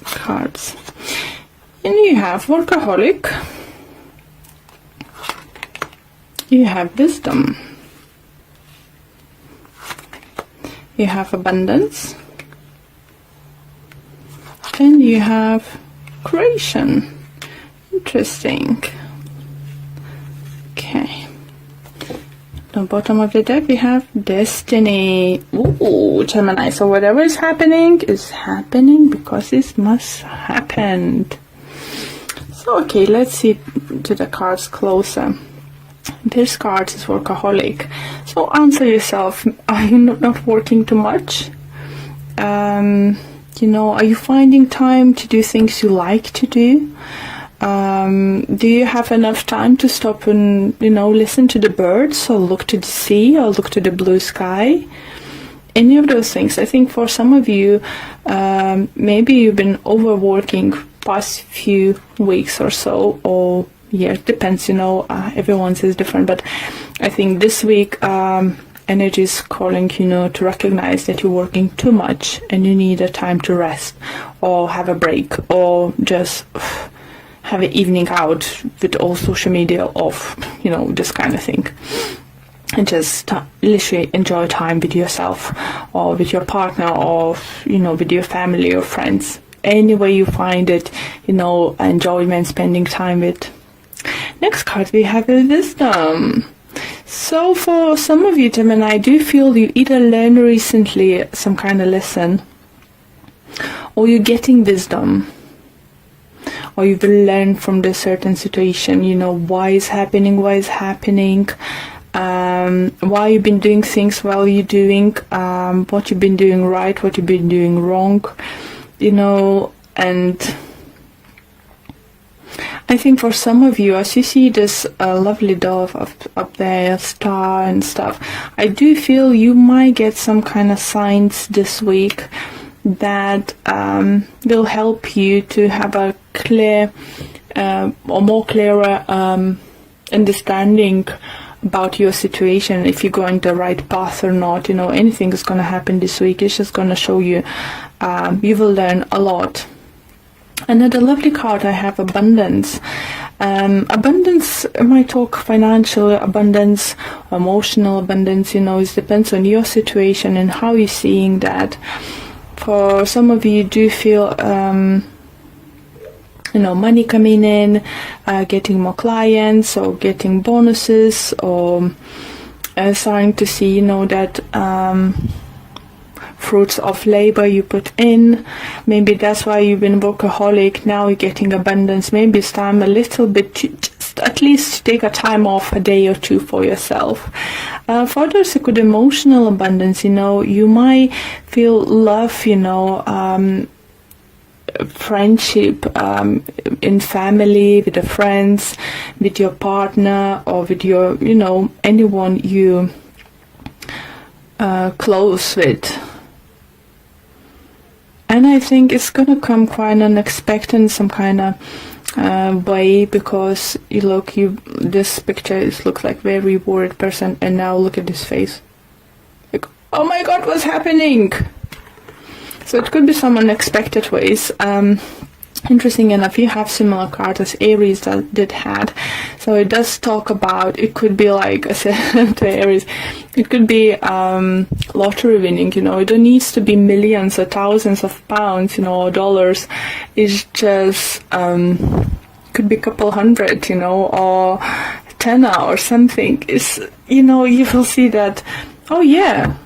cards. And you have workaholic. You have wisdom. You have abundance. And you have creation. Interesting. Okay. The bottom of the deck we have destiny. Ooh, Gemini. So whatever is happening because it must happen. So okay, let's see to the cards closer. This card is workaholic. So answer yourself, are you not working too much? You know, are you finding time to do things you like to do? Do you have enough time to stop and, you know, listen to the birds, or look to the sea, or look to the blue sky? Any of those things. I think for some of you, maybe you've been overworking past few weeks or so, or years, depends, you know, everyone's is different, but I think this week energy is calling, you know, to recognize that you're working too much and you need a time to rest, or have a break, or just have an evening out with all social media off, you know, this kind of thing, and just literally enjoy time with yourself, or with your partner, or, you know, with your family or friends. Any way you find it, you know, enjoyment, spending time with. Next card we have is wisdom. So for some of you, Gemini, I do feel you either learned recently some kind of lesson, or you're getting wisdom, or you've learned from this certain situation, you know, why is happening, why you've been doing things while you're doing, what you've been doing right, what you've been doing wrong, you know. And I think for some of you, as you see this lovely dove up there, star and stuff, I do feel you might get some kind of signs this week that will help you to have a clear or more clearer understanding about your situation, if you're going the right path or not. You know, anything is going to happen this week. It's just going to show you, you will learn a lot. Another lovely card I have, abundance. Abundance, I might talk financial abundance, emotional abundance, you know, it depends on your situation and how you're seeing that. For some of you, do feel, you know, money coming in, getting more clients, or getting bonuses, or starting to see, you know, that fruits of labor you put in. Maybe that's why you've been workaholic. Now you're getting abundance. Maybe it's time a little bit to just at least take a time off, a day or two for yourself. For others, it could emotional abundance. You know, you might feel love, you know, friendship in family, with the friends, with your partner, or with your, you know, anyone you close with. And I think it's gonna come quite unexpected in some kind of way, because you look, this picture looks like very worried person, and now look at this face, like, oh my god, what's happening? So it could be some unexpected ways. Interesting enough, you have similar cards as Aries did had. So it does talk about, it could be like I said to Aries, it could be lottery winning, you know. It don't needs to be millions or thousands of pounds, you know, or dollars. It's just could be a couple hundred, you know, or 10 or something. It's, you know, you will see that, oh yeah,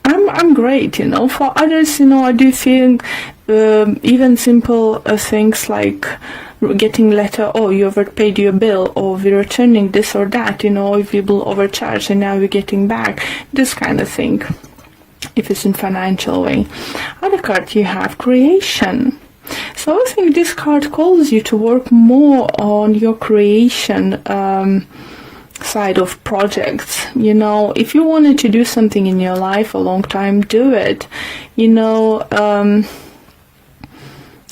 I'm great, you know. For others, you know, I do think even simple things like getting letter, oh, you overpaid your bill, or we're returning this or that, you know, if you will overcharge and now we're getting back, this kind of thing, if it's in financial way. Other card you have creation. So I think this card calls you to work more on your creation side of projects. You know, if you wanted to do something in your life a long time, do it. You know,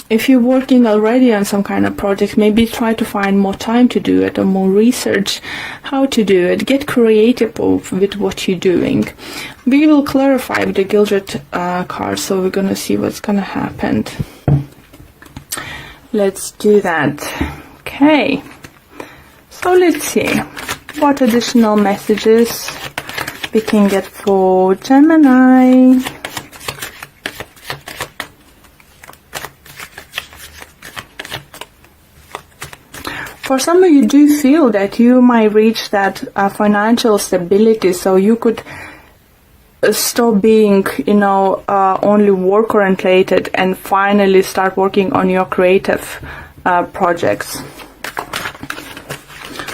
if you're working already on some kind of project, maybe try to find more time to do it, or more research how to do it. Get creative with what you're doing. We will clarify with the Gilded card, so we're gonna see what's gonna happen. Let's do that. Okay. So let's see what additional messages we can get for Gemini. For some of you do feel that you might reach that financial stability, so you could stop being, only work orientated and finally start working on your creative projects.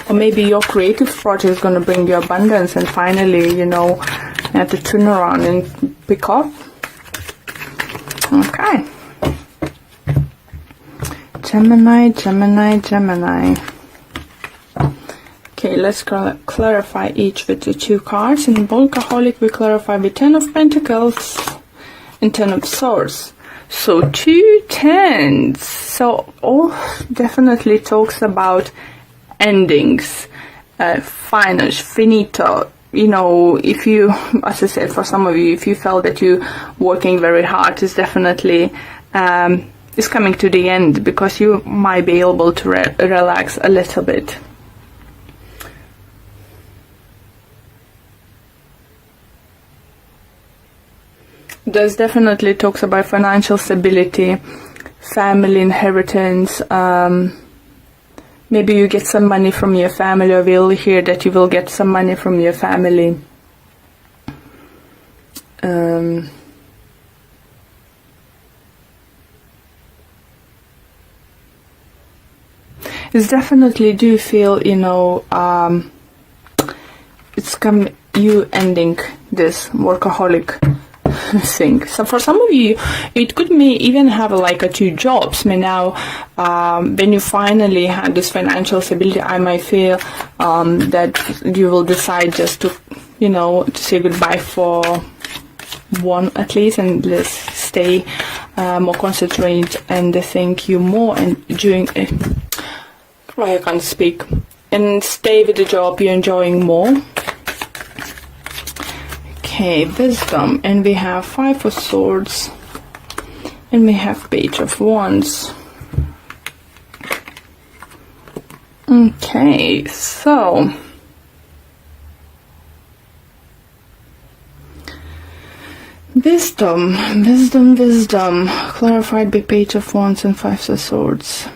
Or maybe your creative project is going to bring you abundance and finally, you have to turn around and pick up. Okay. Gemini, Gemini, Gemini. Okay, let's clarify each with the 2 cards. In Workaholic, we clarify with 10 of Pentacles and 10 of Swords. So 2 tens. So definitely talks about endings, finance, finito. If you, as I said, for some of you, if you felt that you working very hard, it's definitely is coming to the end, because you might be able to relax a little bit. This definitely talks about financial stability, family inheritance. Maybe you get some money from your family, or we'll hear that you will get some money from your family. It's definitely do feel, it's you ending this workaholic thing. So for some of you, it could even have like 2 jobs. Now, when you finally have this financial stability, I might feel that you will decide just to, to say goodbye for one at least, and let's stay more concentrated and think you more and doing it. I can't speak. And stay with the job you're enjoying more. Okay, wisdom. And we have 5 of Swords. And we have Page of Wands. Okay, so wisdom, clarified by Page of Wands and 5 of Swords.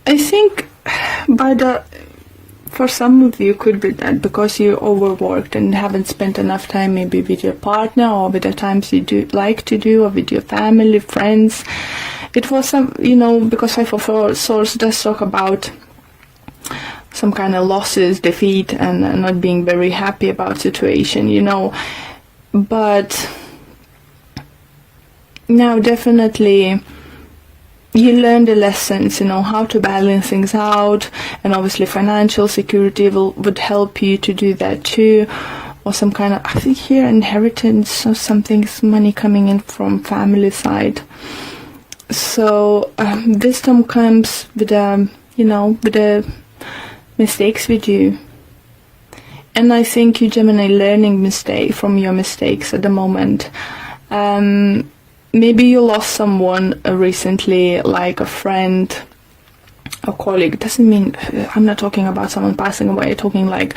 I think for some of you could be that because you're overworked and haven't spent enough time maybe with your partner, or with the times you do like to do, or with your family, friends. It was some, because 5 of Swords does talk about some kind of losses, defeat, and not being very happy about situation, But now definitely you learn the lessons, how to balance things out, and obviously financial security would help you to do that too, or some kind of, I think here, inheritance or something, money coming in from family side. So wisdom comes with with the mistakes we do, and I think you, Gemini, learning from your mistakes at the moment. Maybe you lost someone recently, like a friend, a colleague. Doesn't mean, I'm not talking about someone passing away, talking like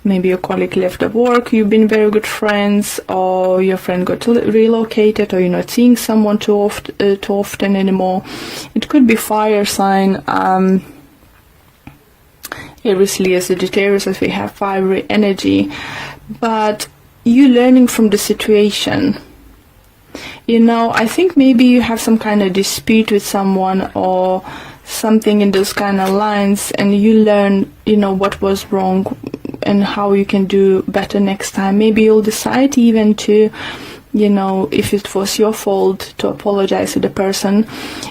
maybe your colleague left at work, you've been very good friends, or your friend got relocated, or you're not seeing someone too often anymore. It could be fire sign, Aries, Leo, Sagittarius, as we have fiery energy. But you learning from the situation. I think maybe you have some kind of dispute with someone or something in those kind of lines, and you learn, what was wrong and how you can do better next time. Maybe you'll decide even to, if it was your fault, to apologize to the person.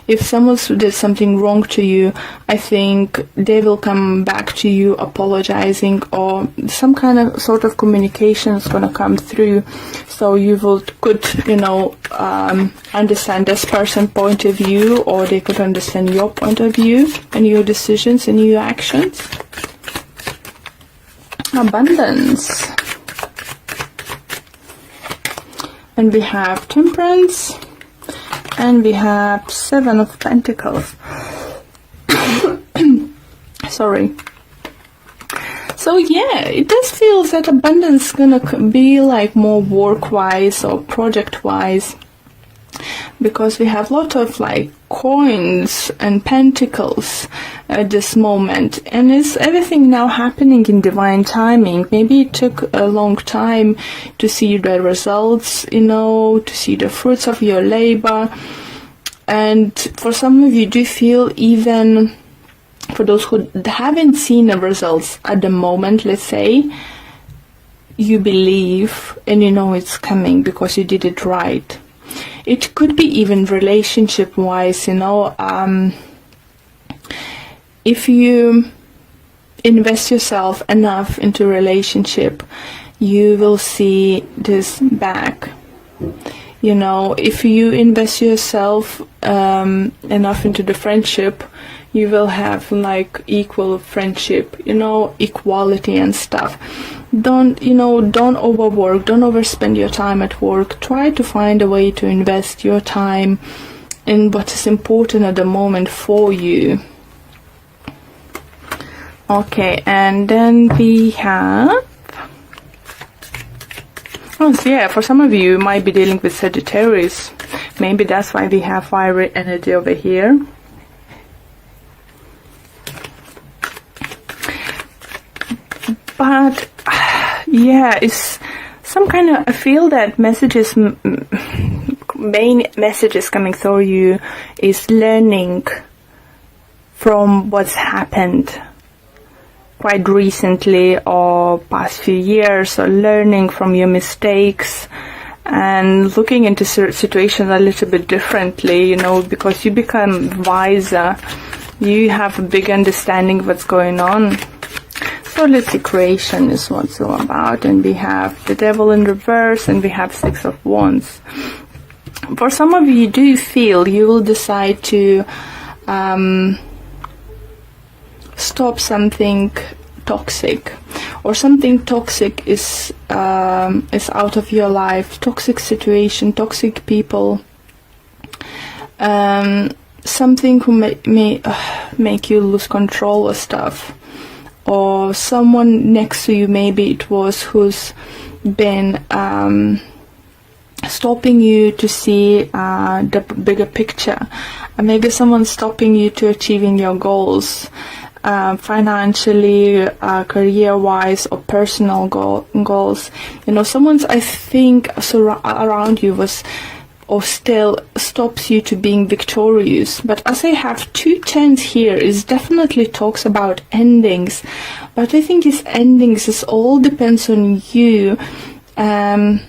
If someone did something wrong to you, I think they will come back to you apologizing, or some kind of sort of communication is going to come through, so you could understand this person's point of view, or they could understand your point of view and your decisions and your actions. Abundance. And we have Temperance And we have 7 of Pentacles. Sorry. So yeah, it does feel that abundance is gonna be like more work-wise or project-wise, because we have a lot of like coins and pentacles at this moment, and it's everything now happening in divine timing. Maybe it took a long time to see the results, you know, to see the fruits of your labor. And for some of you do feel, even for those who haven't seen the results at the moment, let's say, you believe and you know it's coming because you did it right. It could be even relationship wise, you know, if you invest yourself enough into a relationship, you will see this back. You know, if you invest yourself enough into the friendship, you will have like equal friendship, you know, equality and stuff. Don't overwork, don't overspend your time at work. Try to find a way to invest your time in what is important at the moment for you. Okay, and then we have, oh so yeah, for some of you, you might be dealing with Sagittarius. Maybe that's why we have fiery energy over here. But yeah, it's some kind of, I feel that messages, main messages coming through you is learning from what's happened quite recently or past few years, or learning from your mistakes and looking into situations a little bit differently, you know, because you become wiser, you have a big understanding of what's going on. So let's see, creation is what it's all about. And we have the Devil in reverse, and we have 6 of Wands. For some of you, do feel you will decide to stop something toxic, or something toxic is out of your life. Toxic situation, toxic people, something who may make you lose control of stuff. Or someone next to you, maybe it was, who's been stopping you to see the bigger picture. And maybe someone's stopping you to achieving your goals, financially, career-wise, or personal goals. You know, someone's, I think, around you was, or still stops you to being victorious. But as I have 2 10s here, it definitely talks about endings. But I think these endings, it all depends on you. And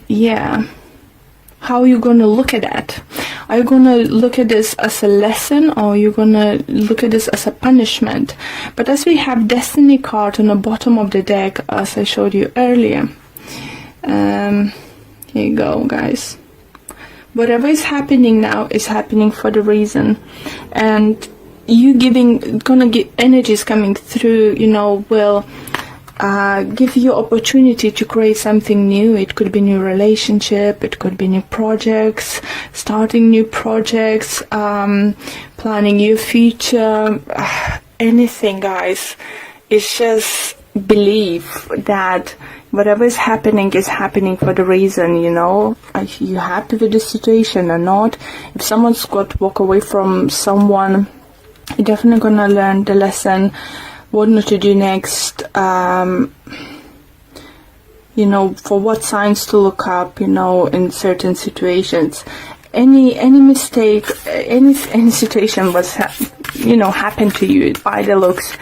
yeah, how are you going to look at that? Are you going to look at this as a lesson, or are you going to look at this as a punishment? But as we have Destiny card on the bottom of the deck, as I showed you earlier, here you go, guys. Whatever is happening now is happening for the reason, and you gonna get energies coming through, you know, will give you opportunity to create something new. It could be new relationship, it could be new projects, starting new projects, planning your future, anything, guys. It's just believe that whatever is happening for the reason, you know. Are you happy with the situation or not? If someone's got to walk away from someone, you're definitely gonna learn the lesson, what not to do next, you know, for what signs to look up, you know, in certain situations. Any mistake, any situation was, happened to you, by the looks,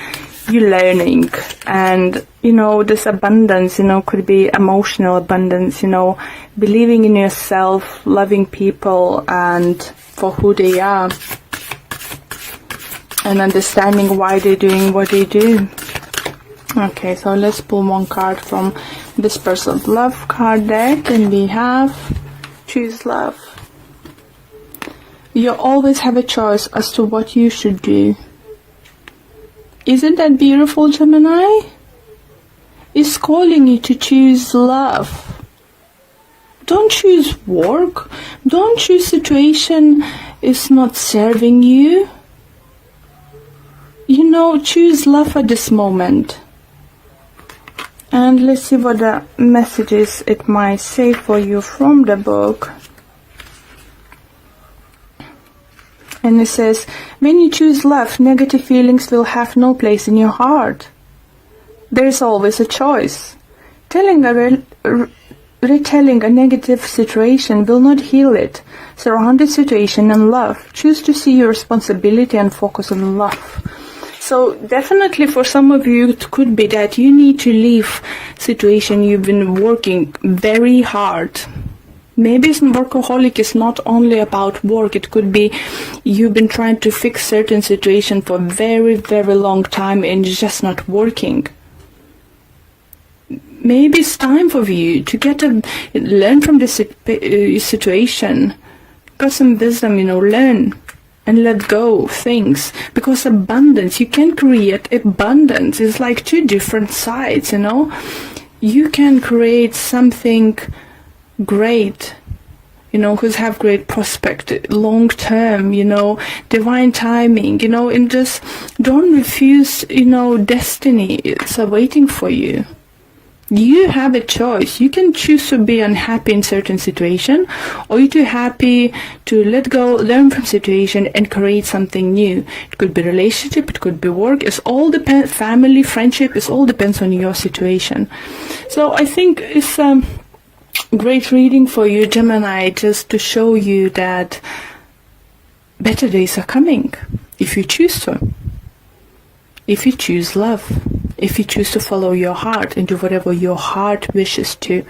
you're learning. And, you know, this abundance, you know, could be emotional abundance, you know, believing in yourself, loving people and for who they are, and understanding why they're doing what they do. Okay, so let's pull one card from this person's love card deck, and we have choose love. You always have a choice as to what you should do. Isn't that beautiful, Gemini? It's calling you to choose love. Don't choose work. Don't choose situation is not serving you. You know, choose love at this moment. And let's see what the messages it might say for you from the book. And it says, when you choose love, negative feelings will have no place in your heart. There is always a choice. Retelling a negative situation will not heal it. Surround the situation in love. Choose to see your responsibility and focus on love. So definitely for some of you it could be that you need to leave situation you've been working very hard. Maybe workaholic is not only about work. It could be you've been trying to fix certain situation for a very, very long time and it's just not working. Maybe it's time for you to learn from this situation. Got some wisdom, learn and let go of things. Because abundance, you can create abundance. It's like two different sides, You can create something great, who's have great prospect, long term, divine timing, and just don't refuse, destiny. It's waiting for you. You have a choice. You can choose to be unhappy in certain situation, or you're too happy to let go, learn from situation, and create something new. It could be relationship, it could be work. It's all depends. Family, friendship. It all depends on your situation. So I think it's great reading for you, Gemini, just to show you that better days are coming if you choose to. If you choose love. If you choose to follow your heart and do whatever your heart wishes to.